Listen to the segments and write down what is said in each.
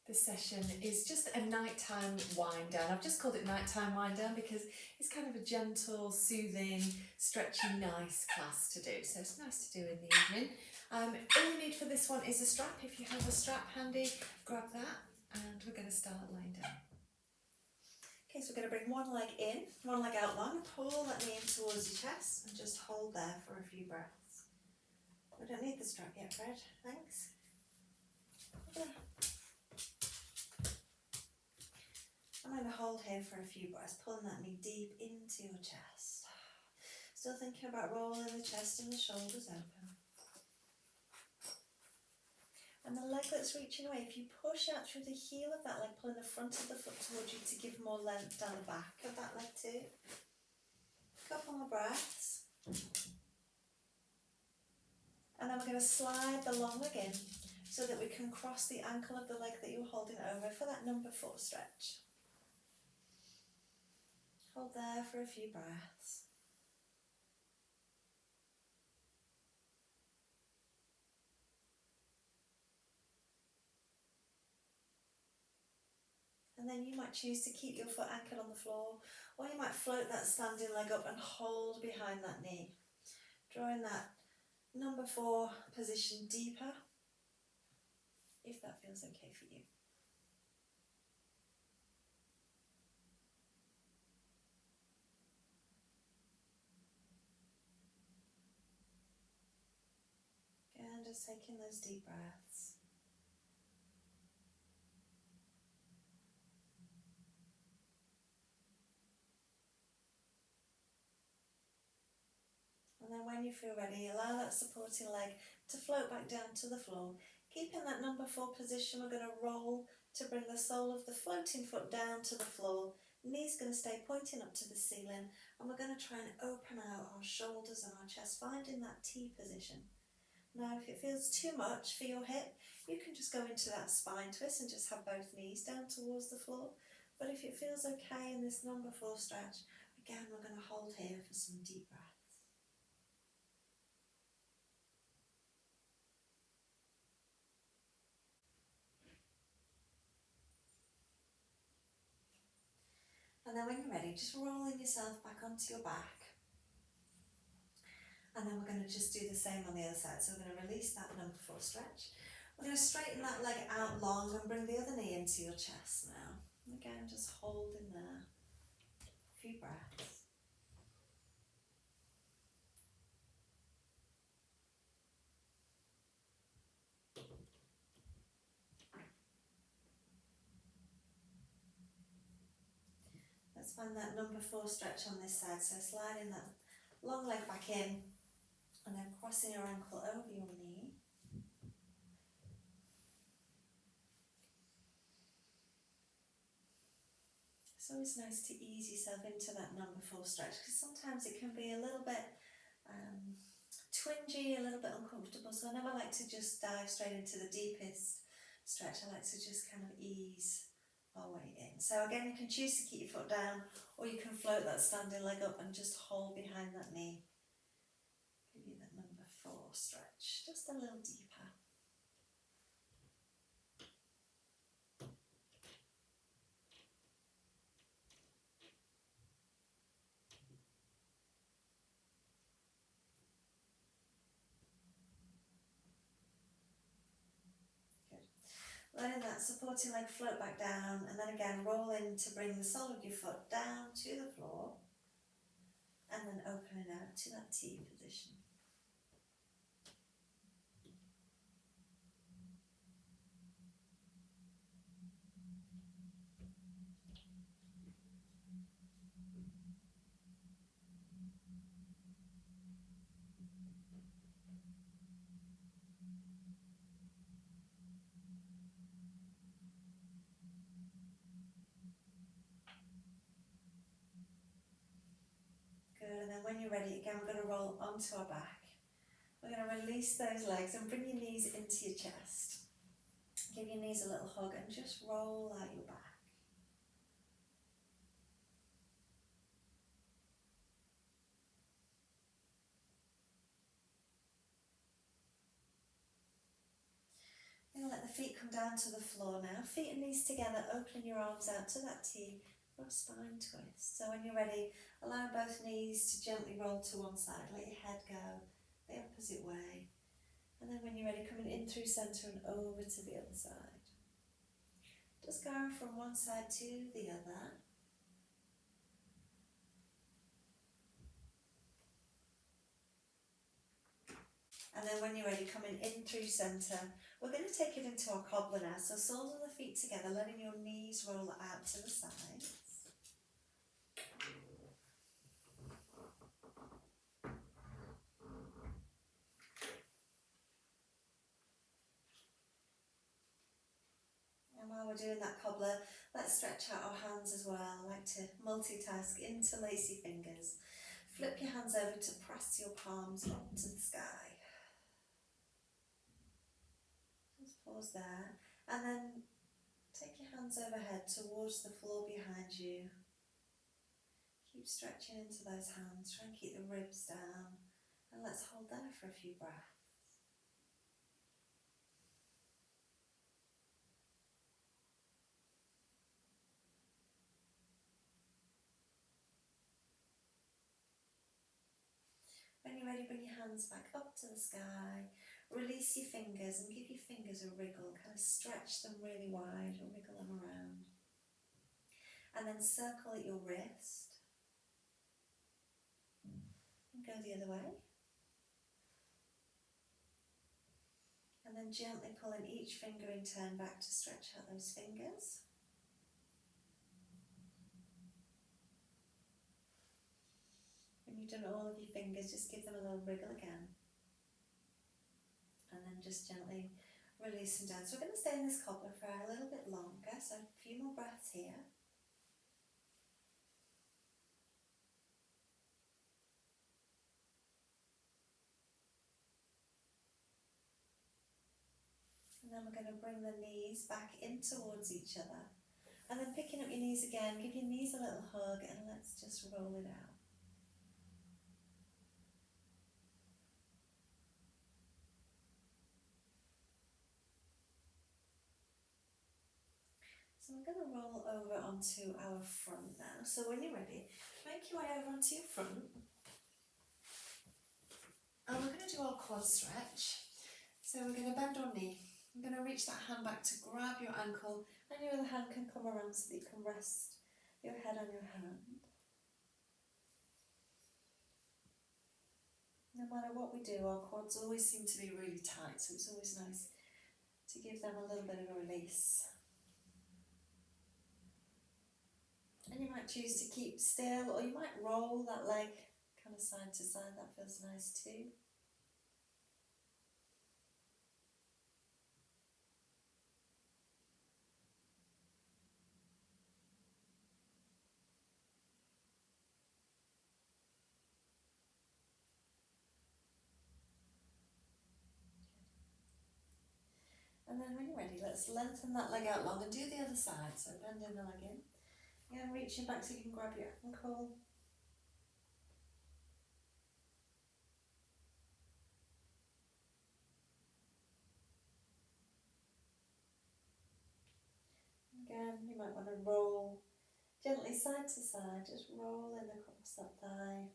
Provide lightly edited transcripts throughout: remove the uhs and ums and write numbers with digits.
This session is just a nighttime wind down. I've just called it nighttime wind down because it's kind of a gentle, soothing, stretchy, nice class to do. So it's nice to do in the evening. All you need for this one is a strap. If you have a strap handy, grab that and we're going to start lying down. Okay, so we're going to bring one leg in, one leg out long, pull that knee in towards your chest and just hold there for a few breaths. We don't need the strap yet, Fred. Thanks. I'm going to hold here for a few breaths, pulling that knee deep into your chest. Still thinking about rolling the chest and the shoulders open. And the leg that's reaching away, if you push out through the heel of that leg, pulling the front of the foot towards you to give more length down the back of that leg too. Couple more breaths. And then we're going to slide the long leg in so that we can cross the ankle of the leg that you're holding over for that number 4 stretch. Hold there for a few breaths. And then you might choose to keep your foot anchored on the floor, or you might float that standing leg up and hold behind that knee, drawing that number 4 position deeper, if that feels okay for you. And just taking those deep breaths. And then when you feel ready, allow that supporting leg to float back down to the floor. Keeping that number 4 position, we're going to roll to bring the sole of the floating foot down to the floor. Knees going to stay pointing up to the ceiling, and we're going to try and open out our shoulders and our chest, finding that T position. Now, if it feels too much for your hip, you can just go into that spine twist and just have both knees down towards the floor. But if it feels okay in this number 4 stretch, again, we're going to hold here for some deep breaths. And then when you're ready, just rolling yourself back onto your back. And then we're going to just do the same on the other side. So we're going to release that number 4 stretch. We're going to straighten that leg out long and bring the other knee into your chest now. Again, just hold in there. A few breaths. Let's find that number 4 stretch on this side. So sliding that long leg back in and then crossing your ankle over your knee. It's always nice to ease yourself into that number 4 stretch because sometimes it can be a little bit twingy, a little bit uncomfortable. So I never like to just dive straight into the deepest stretch. I like to just kind of ease our way in. So again, you can choose to keep your foot down, or you can float that standing leg up and just hold behind that knee. Give you that number 4 stretch, just a little deeper. Letting that supporting leg float back down, and then again roll in to bring the sole of your foot down to the floor, and then opening out to that T position. Good, and then when you're ready, again we're going to roll onto our back. We're going to release those legs and bring your knees into your chest. Give your knees a little hug and just roll out your back. You're going to let the feet come down to the floor now. Feet and knees together, opening your arms out to that T for a spine twist. So when you're ready, allow both knees to gently roll to one side. Let your head go the opposite way. And then when you're ready, coming in through centre and over to the other side. Just going from one side to the other. And then when you're ready, coming in through centre, we're going to take it into our cobbler now. So soles of the feet together, letting your knees roll out to the sides. And while we're doing that cobbler, let's stretch out our hands as well. I like to multitask, interlace your fingers. Flip your hands over to press your palms up to the sky. Just pause there. And then take your hands overhead towards the floor behind you. Keep stretching into those hands. Try and keep the ribs down. And let's hold there for a few breaths. When you're ready, bring your hands back up to the sky. Release your fingers and give your fingers a wriggle. Kind of stretch them really wide or wriggle them around. And then circle at your wrist. And go the other way. And then gently pulling each finger in turn back to stretch out those fingers. When you've done all of your fingers, just give them a little wriggle again. And then just gently release them down. So we're going to stay in this cobbler for a little bit longer, so a few more breaths here. And then we're going to bring the knees back in towards each other. And then picking up your knees again, give your knees a little hug and let's just roll it out. So we're going to roll over onto our front now. So when you're ready, make your way over onto your front. And we're going to do our quad stretch. So we're going to bend our knee. I'm going to reach that hand back to grab your ankle, and your other hand can come around so that you can rest your head on your hand. No matter what we do, our quads always seem to be really tight, so it's always nice to give them a little bit of a release. And you might choose to keep still, or you might roll that leg kind of side to side. That feels nice too. And then when you're ready, let's lengthen that leg out long and do the other side. So bending the leg in. Again, reaching back so you can grab your ankle. Again, you might want to roll gently side to side, just rolling across that thigh.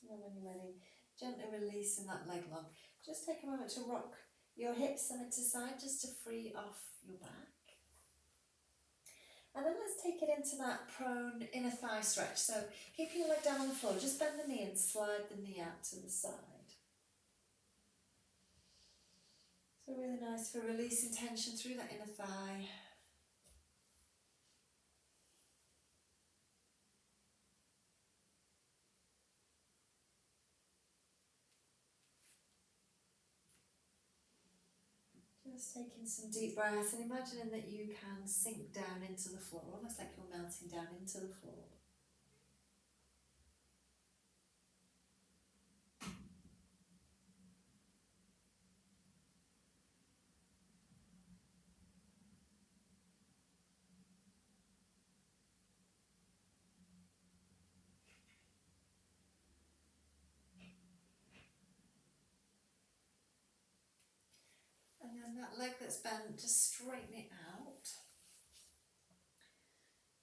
And then when you're ready, gently releasing that leg long. Just take a moment to rock your hips side to side just to free off your back. And then let's take it into that prone inner thigh stretch. So keep your leg down on the floor, just bend the knee and slide the knee out to the side. So really nice for releasing tension through that inner thigh. Just taking some deep breaths and imagining that you can sink down into the floor, almost like you're melting down into the floor. And that leg that's bent, just straighten it out.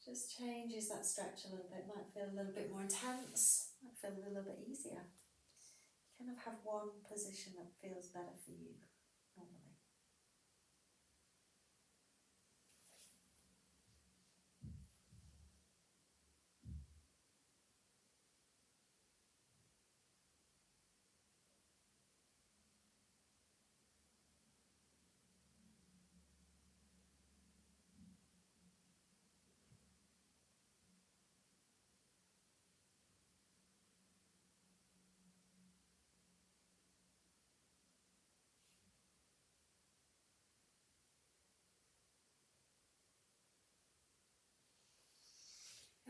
Just changes that stretch a little bit. Might feel a little bit more intense, might feel a little bit easier. Kind of have one position that feels better for you normally.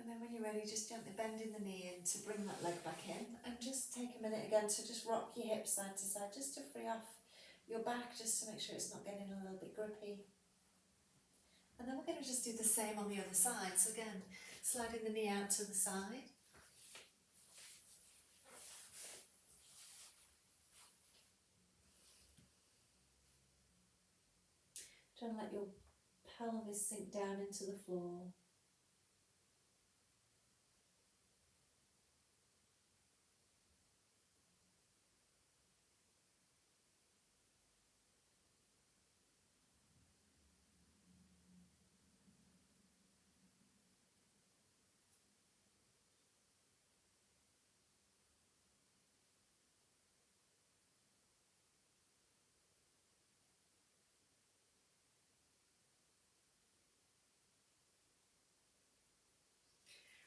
And then when you're ready, just gently bending the knee in to bring that leg back in, and just take a minute again to just rock your hips side to side, just to free off your back, just to make sure it's not getting a little bit grippy. And then we're going to just do the same on the other side. So again, sliding the knee out to the side. Try and let your pelvis sink down into the floor.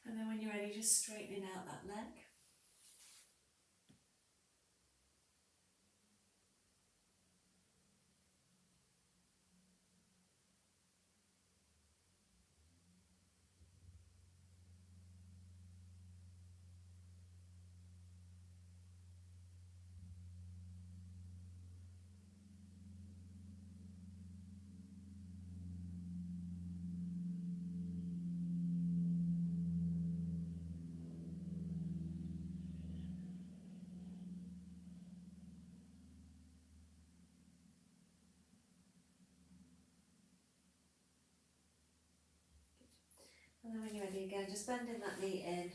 And then when you're ready, just straightening out that leg. And then when you're ready again, just bending that knee in,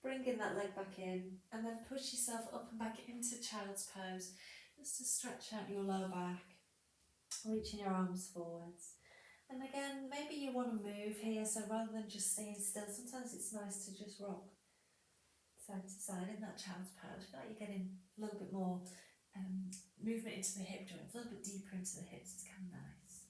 bringing that leg back in, and then push yourself up and back into child's pose, just to stretch out your lower back, reaching your arms forwards. And again, maybe you want to move here, so rather than just staying still, sometimes it's nice to just rock side to side in that child's pose. Feel like you're getting a little bit more movement into the hip joints, a little bit deeper into the hips. It's kind of nice.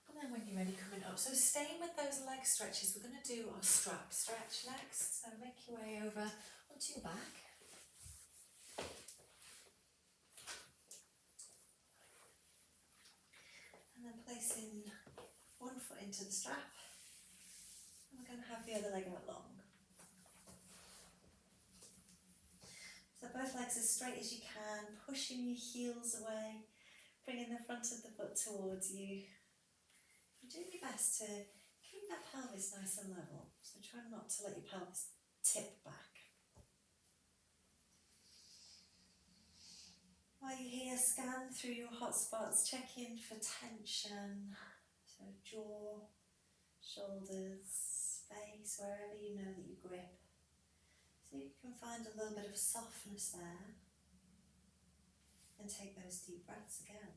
And then when you're ready, coming up. So staying with those leg stretches, we're going to do our strap stretch next. So make your way over onto your back. And then placing one foot into the strap. And we're going to have the other leg out long. So both legs as straight as you can, pushing your heels away, bringing the front of the foot towards you. You're doing your best to keep that pelvis nice and level, so try not to let your pelvis tip back. While you're here, scan through your hot spots, check in for tension, so jaw, shoulders, face, wherever you know that you grip. See if you can find a little bit of softness there, and take those deep breaths again.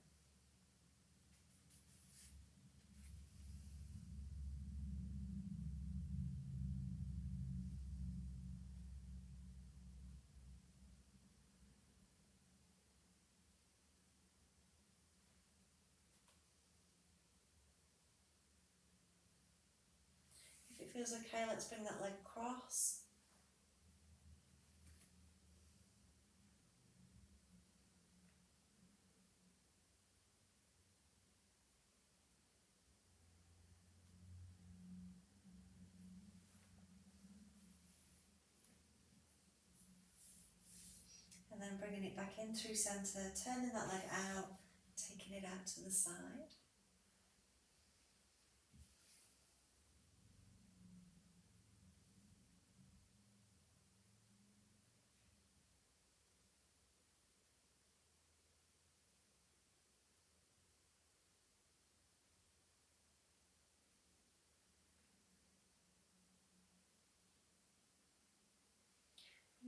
If it feels okay, let's bring that leg across. And then bringing it back in through centre, turning that leg out, taking it out to the side.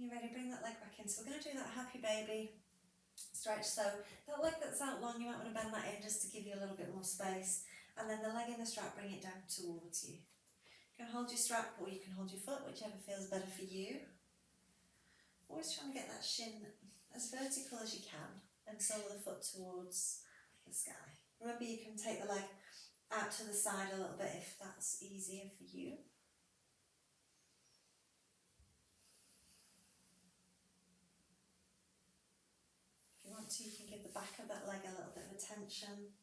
you're ready, bring that leg back in. So we're going to do that happy baby stretch. So that leg that's out long, you might want to bend that in just to give you a little bit more space. And then the leg in the strap, bring it down towards you. You can hold your strap or you can hold your foot, whichever feels better for you. Always trying to get that shin as vertical as you can and sole of the foot towards the sky. Remember, you can take the leg out to the side a little bit if that's easier for you. If you want to, you can give the back of that leg a little bit of attention.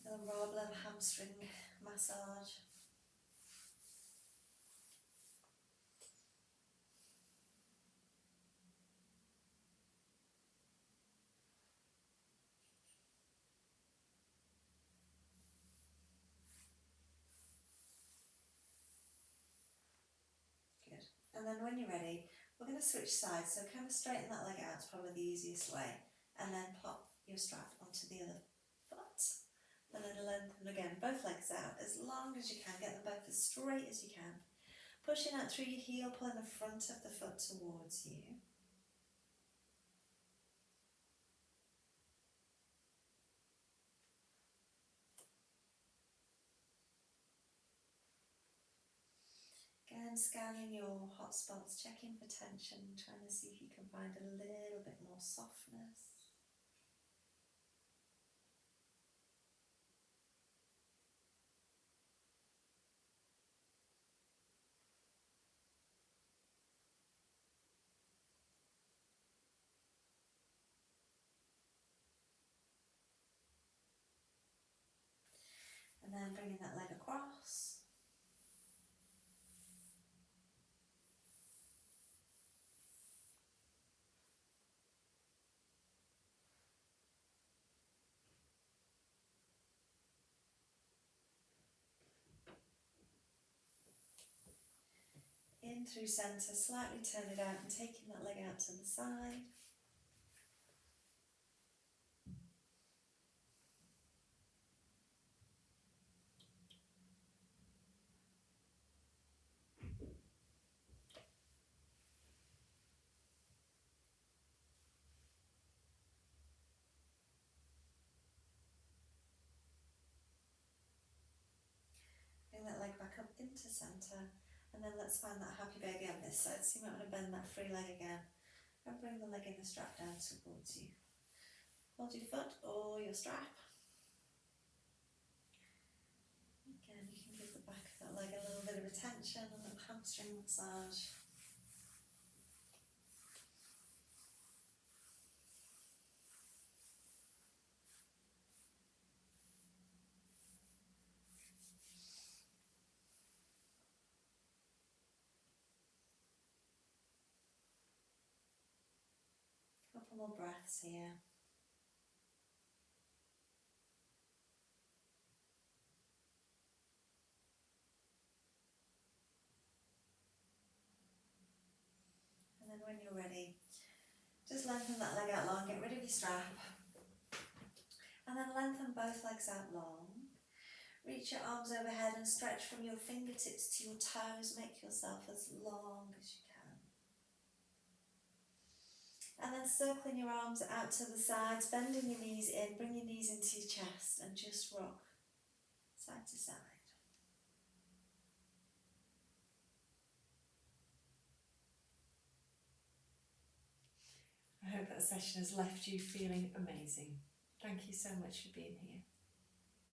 A little roll, hamstring massage. Good. And then when you're ready, we're going to switch sides. So kind of straighten that leg out, it's probably the easiest way. And then pop your strap onto the other foot. And then lengthen again, both legs out as long as you can. Get them both as straight as you can. Pushing out through your heel, pulling the front of the foot towards you. Again, scanning your hot spots, checking for tension, trying to see if you can find a little bit more softness. And then bringing that leg across. In through centre, slightly turn it out and taking that leg out to the side. Bring that leg back up into centre, and then let's find that happy baby on this side. So you might want to bend that free leg again and bring the leg in the strap down towards you. Hold your foot or your strap. Again, you can give the back of that leg a little bit of attention, a little hamstring massage. Couple more breaths here. And then when you're ready, just lengthen that leg out long, get rid of your strap. And then lengthen both legs out long. Reach your arms overhead and stretch from your fingertips to your toes. Make yourself as long as you can. And then circling your arms out to the sides, bending your knees in, bring your knees into your chest and just rock side to side. I hope that session has left you feeling amazing. Thank you so much for being here.